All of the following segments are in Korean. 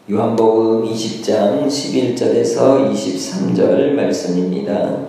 요한복음 20장 11절에서 23절 말씀입니다.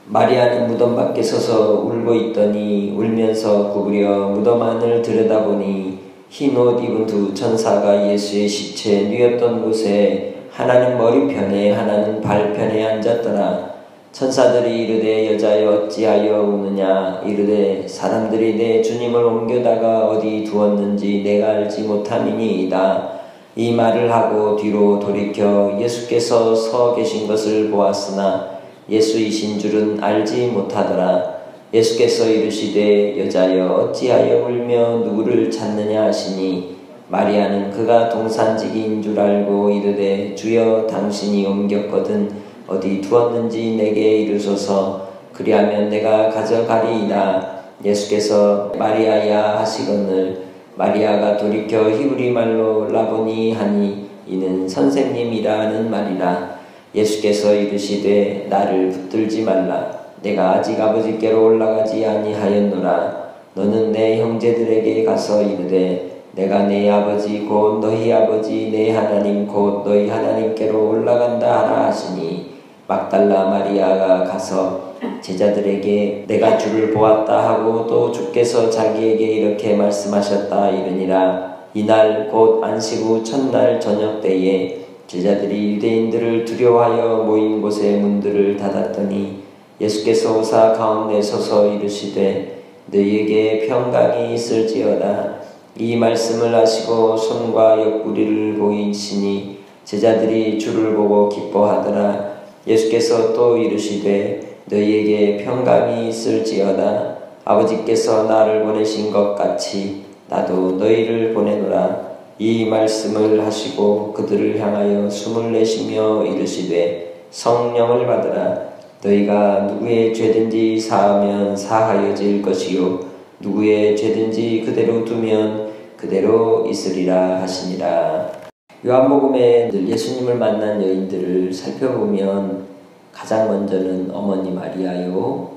마리아는 무덤 밖에 서서 울고 있더니 울면서 구부려 무덤 안을 들여다보니 흰 옷 입은 두 천사가 예수의 시체 누였던 곳에 하나는 머리편에 하나는 발편에 앉았더라. 천사들이 이르되 여자여 어찌하여 우느냐 이르되 사람들이 내 주님을 옮겨다가 어디 두었는지 내가 알지 못함이니이다. 이 말을 하고 뒤로 돌이켜 예수께서 서 계신 것을 보았으나 예수이신 줄은 알지 못하더라. 예수께서 이르시되 여자여 어찌하여 울며 누구를 찾느냐 하시니 마리아는 그가 동산지기인 줄 알고 이르되 주여 당신이 옮겼거든 어디 두었는지 내게 이르소서. 그리하면 내가 가져가리이다. 예수께서 마리아야 하시거늘 마리아가 돌이켜 히브리 말로 라보니 하니 이는 선생님이라는 말이라. 예수께서 이르시되 나를 붙들지 말라. 내가 아직 아버지께로 올라가지 아니하였노라. 너는 내 형제들에게 가서 이르되 내가 내 아버지 곧 너희 아버지 내 하나님 곧 너희 하나님께로 올라간다 하라 하시니 막달라 마리아가 가서 제자들에게 내가 주를 보았다 하고 또 주께서 자기에게 이렇게 말씀하셨다 이르니라. 이날 곧 안식 후 첫날 저녁 때에 제자들이 유대인들을 두려워하여 모인 곳의 문들을 닫았더니 예수께서 오사 가운데 서서 이르시되 너희에게 평강이 있을지어다. 이 말씀을 하시고 손과 옆구리를 보이시니 제자들이 주를 보고 기뻐하더라. 예수께서 또 이르시되 너희에게 평강이 있을지어다. 아버지께서 나를 보내신 것 같이 나도 너희를 보내노라. 이 말씀을 하시고 그들을 향하여 숨을 내쉬며 이르시되 성령을 받으라. 너희가 누구의 죄든지 사하면 사하여질 것이요 누구의 죄든지 그대로 두면 그대로 있으리라 하시니라. 요한복음에 늘 예수님을 만난 여인들을 살펴보면 가장 먼저는 어머니 마리아요,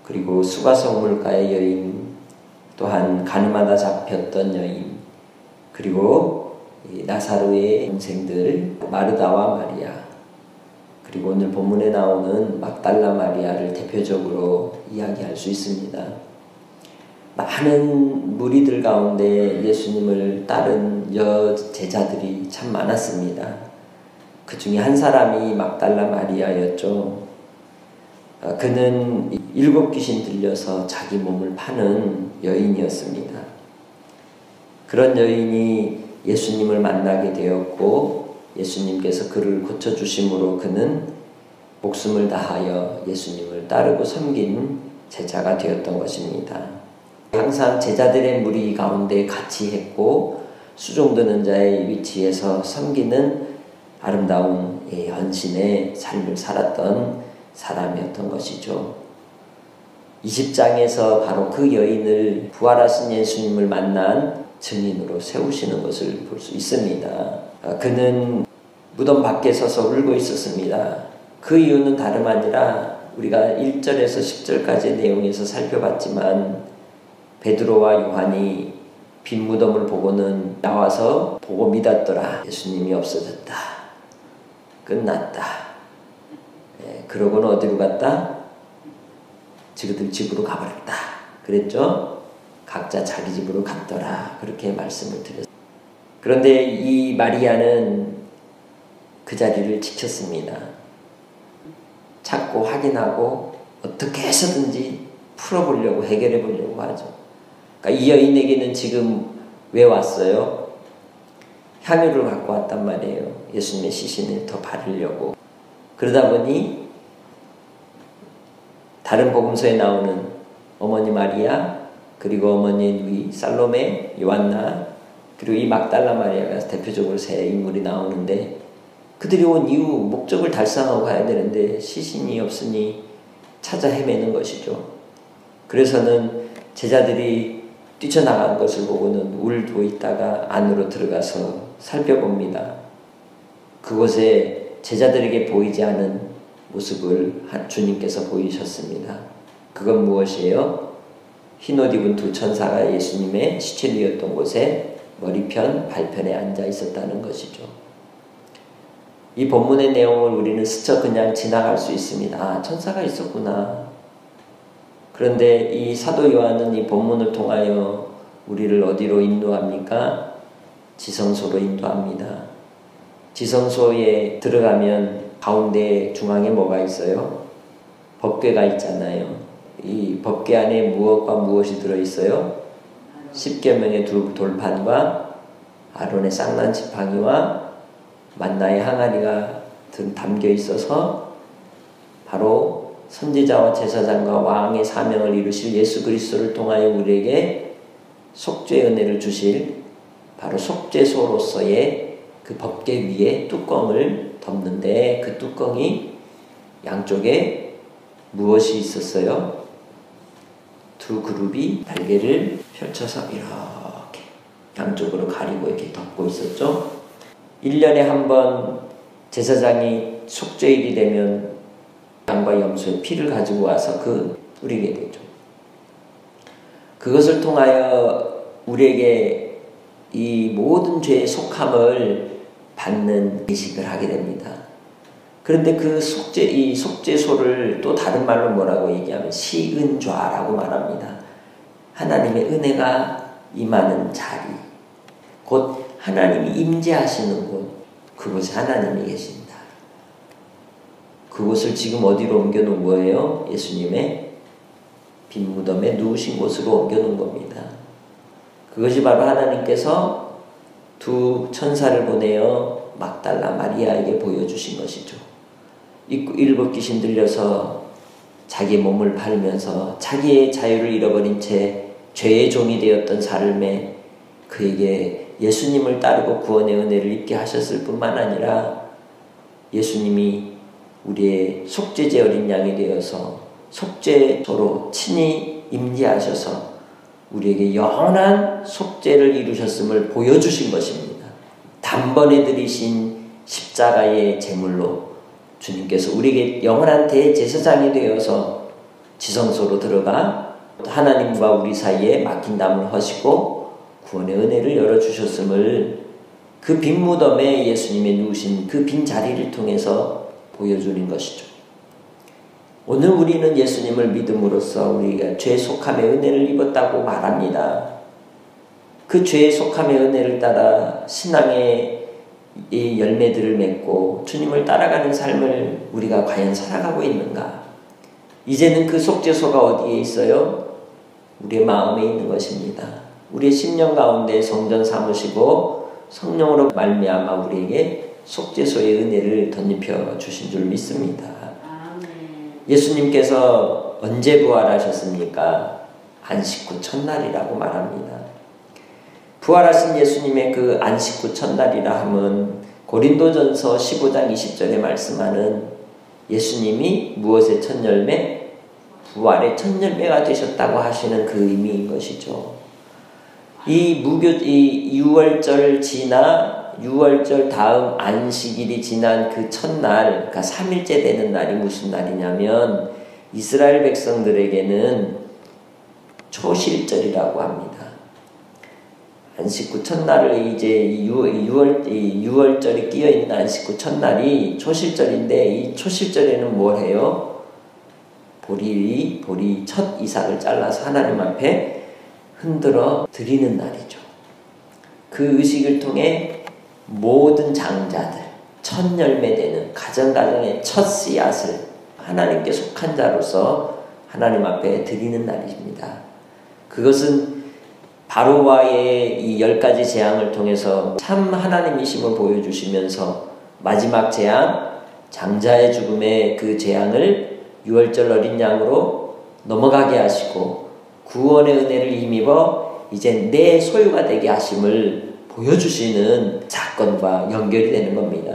그리고 수가성물가의 여인, 또한 가늠하다 잡혔던 여인, 그리고 나사로의 동생들 마르다와 마리아, 그리고 오늘 본문에 나오는 막달라 마리아를 대표적으로 이야기할 수 있습니다. 많은 무리들 가운데 예수님을 따른 제자들이 참 많았습니다. 그 중에 한 사람이 막달라 마리아였죠. 그는 7 귀신 들려서 자기 몸을 파는 여인이었습니다. 그런 여인이 예수님을 만나게 되었고 예수님께서 그를 고쳐주심으로 그는 목숨을 다하여 예수님을 따르고 섬긴 제자가 되었던 것입니다. 항상 제자들의 무리 가운데 같이 했고 수종드는 자의 위치에서 섬기는 아름다운 헌신의 삶을 살았던 사람이었던 것이죠. 20장에서 바로 그 여인을 부활하신 예수님을 만난 증인으로 세우시는 것을 볼 수 있습니다. 그는 무덤 밖에 서서 울고 있었습니다. 그 이유는 다름 아니라 우리가 1절에서 10절까지의 내용에서 살펴봤지만 베드로와 요한이 빈 무덤을 보고는 나와서 보고 믿었더라. 예수님이 없어졌다. 끝났다. 그러고는 어디로 갔다? 지그들 집으로 가버렸다. 그랬죠? 각자 자기 집으로 갔더라. 그렇게 말씀을 드렸습니다. 그런데 이 마리아는 그 자리를 지켰습니다. 찾고 확인하고 어떻게 해서든지 풀어보려고 해결해 보려고 하죠. 그러니까 이 여인에게는 지금 왜 왔어요? 향유를 갖고 왔단 말이에요. 예수님의 시신을 더 바르려고. 그러다 보니 다른 복음서에 나오는 어머니 마리아, 그리고 어머니 누이, 살로메, 요한나, 그리고 이 막달라 마리아가 대표적으로 세 인물이 나오는데 그들이 온 이유, 목적을 달성하고 가야 되는데 시신이 없으니 찾아 헤매는 것이죠. 그래서는 제자들이 뛰쳐나간 것을 보고는 울고 있다가 안으로 들어가서 살펴봅니다. 그곳에 제자들에게 보이지 않은 모습을 주님께서 보이셨습니다. 그건 무엇이에요? 흰옷 입은 두 천사가 예수님의 시체 누였던 곳에 머리편, 발편에 앉아 있었다는 것이죠. 이 본문의 내용을 우리는 스쳐 그냥 지나갈 수 있습니다. 아, 천사가 있었구나. 그런데 이 사도 요한은 이 본문을 통하여 우리를 어디로 인도합니까? 지성소로 인도합니다. 지성소에 들어가면 가운데 중앙에 뭐가 있어요? 법궤가 있잖아요. 이 법궤 안에 무엇과 무엇이 들어있어요? 십계명의 두 돌판과 아론의 쌍난 지팡이와 만나의 항아리가 담겨 있어서 바로 선지자와 제사장과 왕의 사명을 이루실 예수 그리스도를 통하여 우리에게 속죄의 은혜를 주실 바로 속죄소로서의 그 법궤 위에 뚜껑을 덮는데 그 뚜껑이 양쪽에 무엇이 있었어요? 두 그룹이 날개를 펼쳐서 이렇게 양쪽으로 가리고 이렇게 덮고 있었죠. 1년에 한 번 제사장이 속죄일이 되면 양과 염소의 피를 가지고 와서 뿌리게 되죠. 그것을 통하여 우리에게 이 모든 죄의 속함을 받는 의식을 하게 됩니다. 그런데 이 속죄소를 또 다른 말로 뭐라고 얘기하면 시은좌라고 말합니다. 하나님의 은혜가 임하는 자리, 곧 하나님이 임재하시는 곳, 그곳에 하나님이 계신다. 그곳을 지금 어디로 옮겨놓은 거예요? 예수님의 빈 무덤에 누우신 곳으로 옮겨놓은 겁니다. 그것이 바로 하나님께서 두 천사를 보내어 막달라 마리아에게 보여주신 것이죠. 일곱 귀신 들려서 자기의 몸을 팔면서 자기의 자유를 잃어버린 채 죄의 종이 되었던 삶에 그에게 예수님을 따르고 구원의 은혜를 입게 하셨을 뿐만 아니라 예수님이 우리의 속죄제 어린 양이 되어서 속죄소로 친히 임재하셔서 우리에게 영원한 속죄를 이루셨음을 보여주신 것입니다. 단번에 들이신 십자가의 제물로 주님께서 우리에게 영원한 대제사장이 되어서 지성소로 들어가 하나님과 우리 사이에 막힌 담을 허시고 구원의 은혜를 열어주셨음을 그 빈 무덤에 예수님이 누우신 그 빈 자리를 통해서 보여주는 것이죠. 오늘 우리는 예수님을 믿음으로써 우리가 죄 속함의 은혜를 입었다고 말합니다. 그 죄의 속함의 은혜를 따라 신앙의 이 열매들을 맺고 주님을 따라가는 삶을 우리가 과연 살아가고 있는가? 이제는 그 속죄소가 어디에 있어요? 우리의 마음에 있는 것입니다. 우리의 심령 가운데 성전 삼으시고 성령으로 말미암아 우리에게 속죄소의 은혜를 덧입혀 주신 줄 믿습니다. 예수님께서 언제 부활하셨습니까? 안식 후 첫날이라고 말합니다. 부활하신 예수님의 그 안식 후 첫날이라 함은 고린도전서 15장 20절에 말씀하는 예수님이 무엇의 첫 열매? 부활의 첫 열매가 되셨다고 하시는 그 의미인 것이죠. 이 6월절 지나 6월절 다음 안식일이 지난 그 첫날, 그러니까 3일째 되는 날이 무슨 날이냐면 이스라엘 백성들에게는 초실절이라고 합니다. 안식 후 첫날을 이제 6월절이 끼어있는 안식 후 첫날이 초실절인데 이 초실절에는 뭘 해요? 보리 첫 이삭을 잘라서 하나님 앞에 흔들어 드리는 날이죠. 그 의식을 통해 모든 장자들, 첫 열매되는 가정가정의 첫 씨앗을 하나님께 속한 자로서 하나님 앞에 드리는 날입니다. 그것은 바로와의 이 10가지 재앙을 통해서 참 하나님이심을 보여주시면서 마지막 재앙, 장자의 죽음의 그 재앙을 6월절 어린 양으로 넘어가게 하시고 구원의 은혜를 힘입어 이제 내 소유가 되게 하심을 보여주시는 사건과 연결이 되는 겁니다.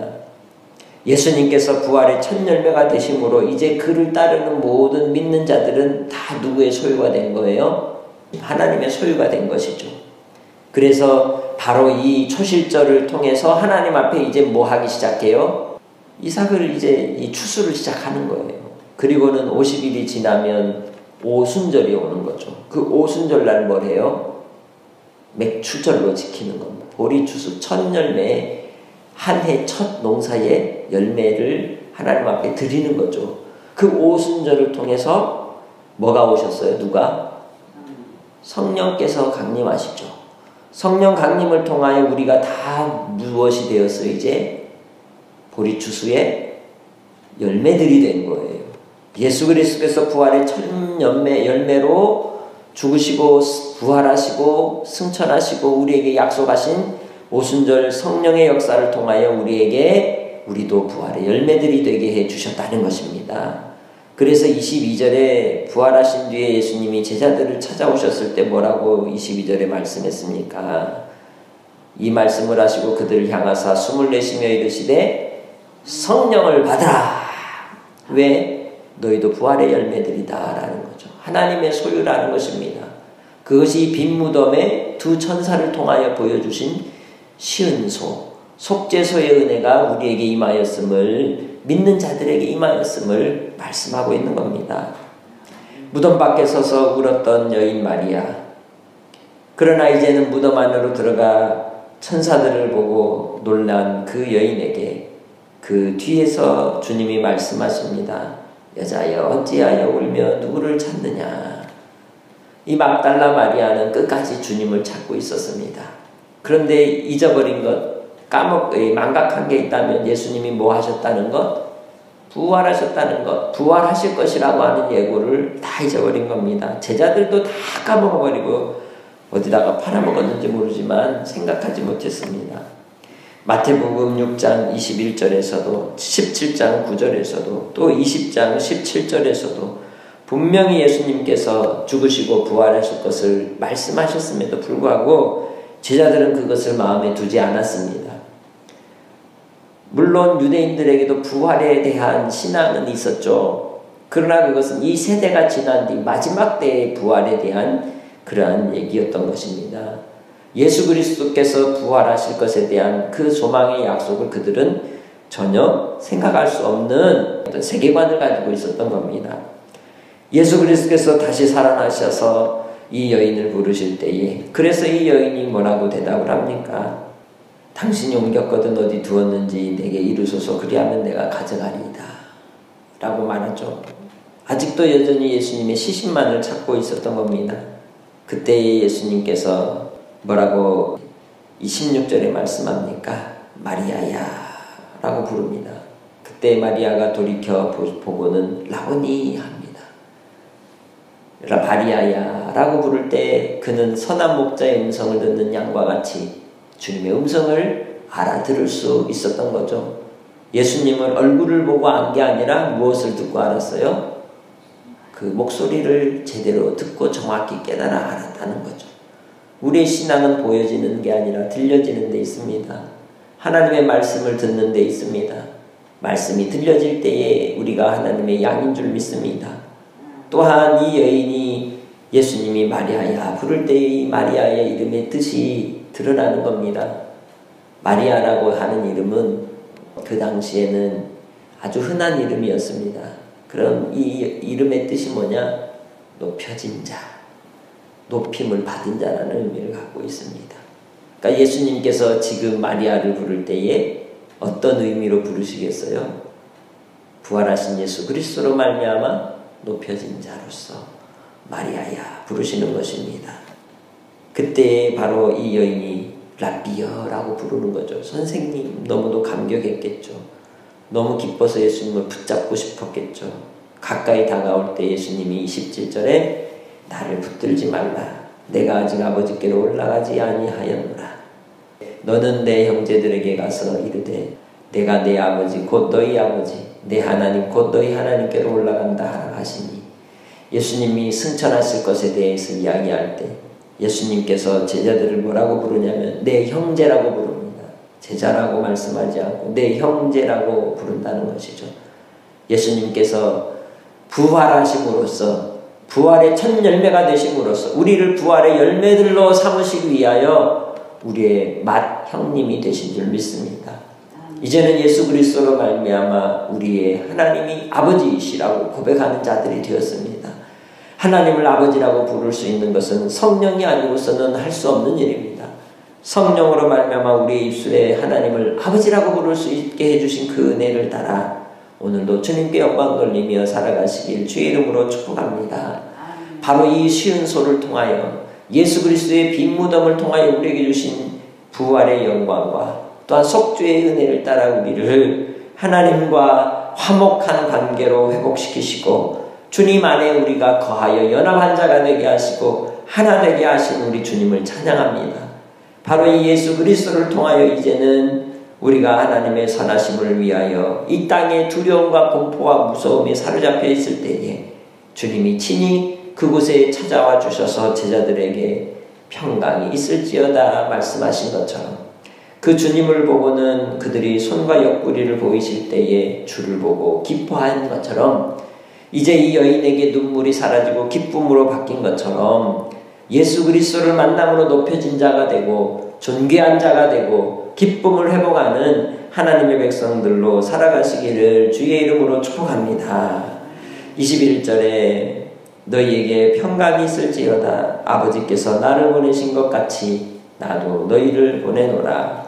예수님께서 부활의 첫 열매가 되심으로 이제 그를 따르는 모든 믿는 자들은 다 누구의 소유가 된 거예요? 하나님의 소유가 된 것이죠. 그래서 바로 이 초실절을 통해서 하나님 앞에 이제 뭐 하기 시작해요? 이삭을 이제 이 추수를 시작하는 거예요. 그리고는 50일이 지나면 오순절이 오는 거죠. 그 오순절날 뭘 해요? 맥추절로 지키는 겁니다. 보리추수 첫 열매, 한 해 첫 농사의 열매를 하나님 앞에 드리는 거죠. 그 오순절을 통해서 뭐가 오셨어요? 누가? 성령께서 강림하시죠. 성령 강림을 통하여 우리가 다 무엇이 되었어요? 이제 보리추수의 열매들이 된 거예요. 예수 그리스도께서 부활의 첫 열매로 죽으시고 부활하시고 승천하시고 우리에게 약속하신 오순절 성령의 역사를 통하여 우리도 부활의 열매들이 되게 해주셨다는 것입니다. 그래서 22절에 부활하신 뒤에 예수님이 제자들을 찾아오셨을 때 뭐라고 22절에 말씀했습니까? 이 말씀을 하시고 그들을 향하사 숨을 내쉬며 이르시되 성령을 받으라. 왜? 너희도 부활의 열매들이다 라는 거죠. 하나님의 소유라는 것입니다. 그것이 빈 무덤에 두 천사를 통하여 보여주신 시은소, 속죄소의 은혜가 우리에게 임하였음을, 믿는 자들에게 임하였음을 말씀하고 있는 겁니다. 무덤 밖에 서서 울었던 여인 마리아. 그러나 이제는 무덤 안으로 들어가 천사들을 보고 놀란 그 여인에게 그 뒤에서 주님이 말씀하십니다. 여자여 어찌하여 울며 누구를 찾느냐. 이 막달라 마리아는 끝까지 주님을 찾고 있었습니다. 그런데 잊어버린 것, 망각한 게 있다면 예수님이 뭐 하셨다는 것? 부활하셨다는 것, 부활하실 것이라고 하는 예고를 다 잊어버린 겁니다. 제자들도 다 까먹어버리고 어디다가 팔아먹었는지 모르지만 생각하지 못했습니다. 마태복음 6장 21절에서도 17장 9절에서도 또 20장 17절에서도 분명히 예수님께서 죽으시고 부활하실 것을 말씀하셨음에도 불구하고 제자들은 그것을 마음에 두지 않았습니다. 물론 유대인들에게도 부활에 대한 신앙은 있었죠. 그러나 그것은 이 세대가 지난 뒤 마지막 때의 부활에 대한 그러한 얘기였던 것입니다. 예수 그리스도께서 부활하실 것에 대한 그 소망의 약속을 그들은 전혀 생각할 수 없는 어떤 세계관을 가지고 있었던 겁니다. 예수 그리스도께서 다시 살아나셔서 이 여인을 부르실 때에, 그래서 이 여인이 뭐라고 대답을 합니까? 당신이 옮겼거든 어디 두었는지 내게 이루소서, 그리하면 내가 가져가리이다 라고 말하죠. 아직도 여전히 예수님의 시신만을 찾고 있었던 겁니다. 그때 예수님께서 뭐라고 26절에 말씀합니까? 마리아야 라고 부릅니다. 그때 마리아가 돌이켜 보고는 라보니 합니다. 마리아야 라고 부를 때 그는 선한 목자의 음성을 듣는 양과 같이 주님의 음성을 알아들을 수 있었던 거죠. 예수님을 얼굴을 보고 안 게 아니라 무엇을 듣고 알았어요? 그 목소리를 제대로 듣고 정확히 깨달아 알았다는 거죠. 우리의 신앙은 보여지는 게 아니라 들려지는 데 있습니다. 하나님의 말씀을 듣는 데 있습니다. 말씀이 들려질 때에 우리가 하나님의 양인 줄 믿습니다. 또한 이 여인이 예수님이 마리아야 부를 때에 이 마리아의 이름의 뜻이 드러나는 겁니다. 마리아라고 하는 이름은 그 당시에는 아주 흔한 이름이었습니다. 그럼 이 이름의 뜻이 뭐냐? 높여진 자, 높임을 받은 자라는 의미를 갖고 있습니다. 그러니까 예수님께서 지금 마리아를 부를 때에 어떤 의미로 부르시겠어요? 부활하신 예수 그리스도로 말미암아 높여진 자로서 마리아야 부르시는 것입니다. 그때 바로 이 여인이 라비어라고 부르는 거죠. 선생님, 너무도 감격했겠죠. 너무 기뻐서 예수님을 붙잡고 싶었겠죠. 가까이 다가올 때 예수님이 27절에 나를 붙들지 말라. 내가 아직 아버지께로 올라가지 아니하였노라. 너는 내 형제들에게 가서 이르되 내가 내 아버지 곧 너희 아버지 내 하나님 곧 너희 하나님께로 올라간다 하라 하시니, 예수님이 승천하실 것에 대해서 이야기할 때 예수님께서 제자들을 뭐라고 부르냐면 내 형제라고 부릅니다. 제자라고 말씀하지 않고 내 형제라고 부른다는 것이죠. 예수님께서 부활하심으로써, 부활의 첫 열매가 되심으로써 우리를 부활의 열매들로 삼으시기 위하여 우리의 맏형님이 되신 줄 믿습니다. 이제는 예수 그리스도로 말미암아 우리의 하나님이 아버지이시라고 고백하는 자들이 되었습니다. 하나님을 아버지라고 부를 수 있는 것은 성령이 아니고서는 할 수 없는 일입니다. 성령으로 말미암아 우리의 입술에 하나님을 아버지라고 부를 수 있게 해주신 그 은혜를 따라 오늘도 주님께 영광 돌리며 살아가시길 주의 이름으로 축복합니다. 바로 이 쉬운 소를 통하여 예수 그리스도의 빈 무덤을 통하여 우리에게 주신 부활의 영광과 또한 속죄의 은혜를 따라 우리를 하나님과 화목한 관계로 회복시키시고 주님 안에 우리가 거하여 연합한 자가 되게 하시고 하나 되게 하신 우리 주님을 찬양합니다. 바로 이 예수 그리스도를 통하여 이제는 우리가 하나님의 선하심을 위하여 이 땅의 두려움과 공포와 무서움에 사로잡혀 있을 때에 주님이 친히 그곳에 찾아와 주셔서 제자들에게 평강이 있을지어다 말씀하신 것처럼 그 주님을 보고는 그들이 손과 옆구리를 보이실 때에 주를 보고 기뻐한 것처럼 이제 이 여인에게 눈물이 사라지고 기쁨으로 바뀐 것처럼 예수 그리스도를 만남으로 높여진 자가 되고 존귀한 자가 되고 기쁨을 회복하는 하나님의 백성들로 살아가시기를 주의 이름으로 축복합니다. 21절에 너희에게 평강이 있을지어다 아버지께서 나를 보내신 것 같이 나도 너희를 보내노라.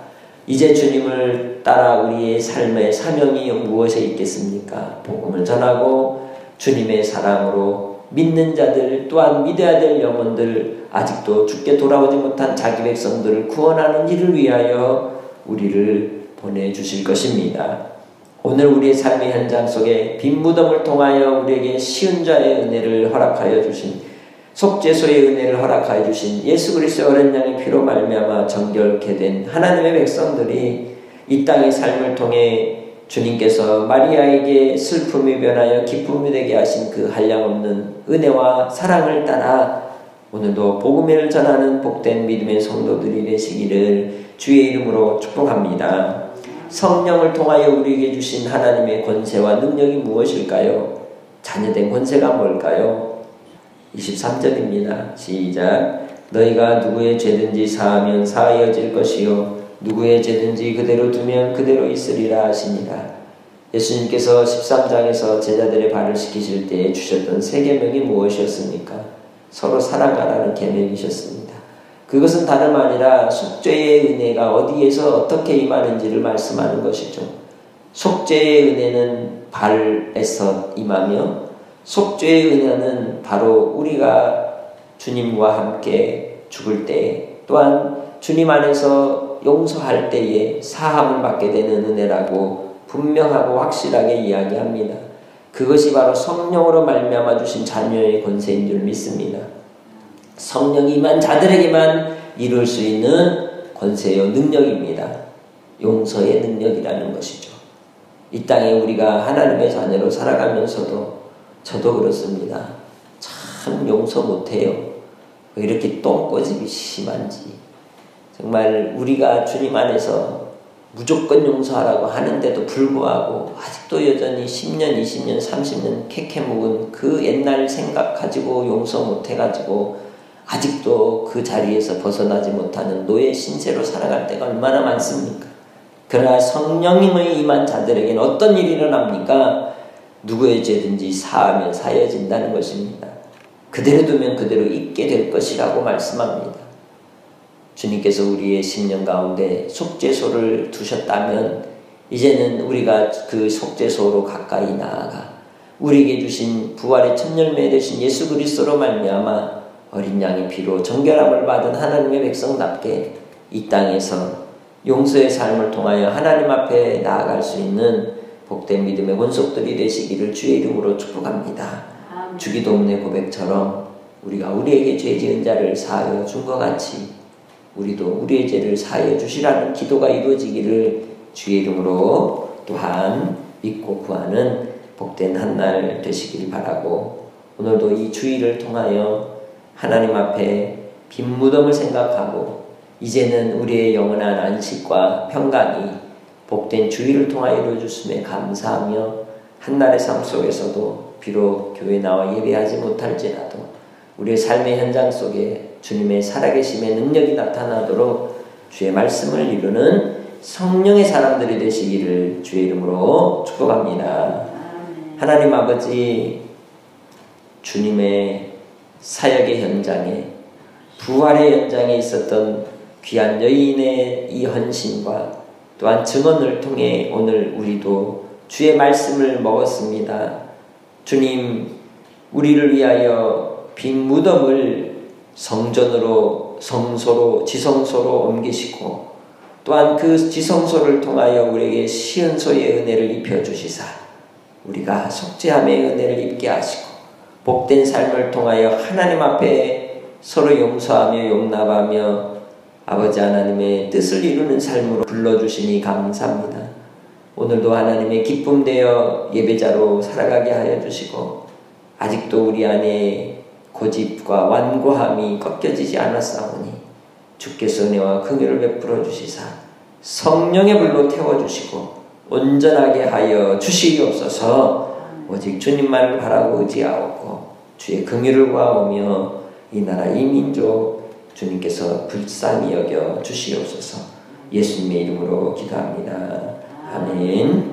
이제 주님을 따라 우리의 삶의 사명이 무엇에 있겠습니까? 복음을 전하고 주님의 사랑으로 믿는 자들 또한 믿어야 될 영혼들 아직도 죽게 돌아오지 못한 자기 백성들을 구원하는 일을 위하여 우리를 보내주실 것입니다. 오늘 우리의 삶의 현장 속에 빈 무덤을 통하여 우리에게 쉬운 자의 은혜를 허락하여 주신 속죄소의 은혜를 허락하여 주신 예수 그리스도의 어린 양의 피로 말미암아 정결케 된 하나님의 백성들이 이 땅의 삶을 통해 주님께서 마리아에게 슬픔이 변하여 기쁨이 되게 하신 그 한량없는 은혜와 사랑을 따라 오늘도 복음을 전하는 복된 믿음의 성도들이 되시기를 주의 이름으로 축복합니다. 성령을 통하여 우리에게 주신 하나님의 권세와 능력이 무엇일까요? 자녀된 권세가 뭘까요? 23절입니다. 시작. 너희가 누구의 죄든지 사하면 사하여질 것이요 누구의 죄든지 그대로 두면 그대로 있으리라 하시니라. 예수님께서 13장에서 제자들의 발을 씻기실 때에 주셨던 세 계명이 무엇이었습니까? 서로 사랑하라는 계명이셨습니다. 그것은 다름 아니라 속죄의 은혜가 어디에서 어떻게 임하는지를 말씀하는 것이죠. 속죄의 은혜는 발에서 임하며 속죄의 은혜는 바로 우리가 주님과 함께 죽을 때 또한 주님 안에서 용서할 때에 사함을 받게 되는 은혜라고 분명하고 확실하게 이야기합니다. 그것이 바로 성령으로 말미암아 주신 자녀의 권세인 줄 믿습니다. 성령이 임한 자들에게만 이룰 수 있는 권세요 능력입니다. 용서의 능력이라는 것이죠. 이 땅에 우리가 하나님의 자녀로 살아가면서도 저도 그렇습니다. 참 용서 못해요. 왜 이렇게 똥꼬집이 심한지. 정말 우리가 주님 안에서 무조건 용서하라고 하는데도 불구하고 아직도 여전히 10년, 20년, 30년 캐캐 묵은 그 옛날 생각 가지고 용서 못해가지고 아직도 그 자리에서 벗어나지 못하는 노예 신세로 살아갈 때가 얼마나 많습니까? 그러나 성령님의 임한 자들에게는 어떤 일이 일어납니까? 누구의 죄든지 사하면 사여진다는 것입니다. 그대로 두면 그대로 있게 될 것이라고 말씀합니다. 주님께서 우리의 심령 가운데 속죄소를 두셨다면 이제는 우리가 그 속죄소로 가까이 나아가 우리에게 주신 부활의 첫 열매 되신 예수 그리스도로 말미암아 어린 양의 피로 정결함을 받은 하나님의 백성답게 이 땅에서 용서의 삶을 통하여 하나님 앞에 나아갈 수 있는 복된 믿음의 권속들이 되시기를 주의 이름으로 축복합니다. 주기도문의 고백처럼 우리가 우리에게 죄 지은 자를 사하여 준 것 같이 우리도 우리의 죄를 사하여 주시라는 기도가 이루어지기를 주의 이름으로 또한 믿고 구하는 복된 한 날 되시길 바라고 오늘도 이 주일을 통하여 하나님 앞에 빈 무덤을 생각하고 이제는 우리의 영원한 안식과 평강이 복된 주일을 통하여 이루어졌음에 감사하며 한날의 삶 속에서도 비록 교회에 나와 예배하지 못할지라도 우리의 삶의 현장 속에 주님의 살아계심의 능력이 나타나도록 주의 말씀을 이루는 성령의 사람들이 되시기를 주의 이름으로 축복합니다. 하나님 아버지, 주님의 사역의 현장에, 부활의 현장에 있었던 귀한 여인의 이 헌신과 또한 증언을 통해 오늘 우리도 주의 말씀을 먹었습니다. 주님, 우리를 위하여 빈 무덤을 성전으로, 성소로, 지성소로 옮기시고 또한 그 지성소를 통하여 우리에게 시은소의 은혜를 입혀주시사 우리가 속죄함의 은혜를 입게 하시고 복된 삶을 통하여 하나님 앞에 서로 용서하며 용납하며 아버지 하나님의 뜻을 이루는 삶으로 불러주시니 감사합니다. 오늘도 하나님의 기쁨 되어 예배자로 살아가게 하여 주시고 아직도 우리 안에 고집과 완고함이 꺾여지지 않았사오니 주께서 은혜와 긍휼을 베풀어 주시사 성령의 불로 태워주시고 온전하게 하여 주시옵소서. 오직 주님만을 바라고 의지하고 주의 긍휼을 구하오며 이 나라 이 민족 주님께서 불쌍히 여겨 주시옵소서. 예수님의 이름으로 기도합니다. 아멘.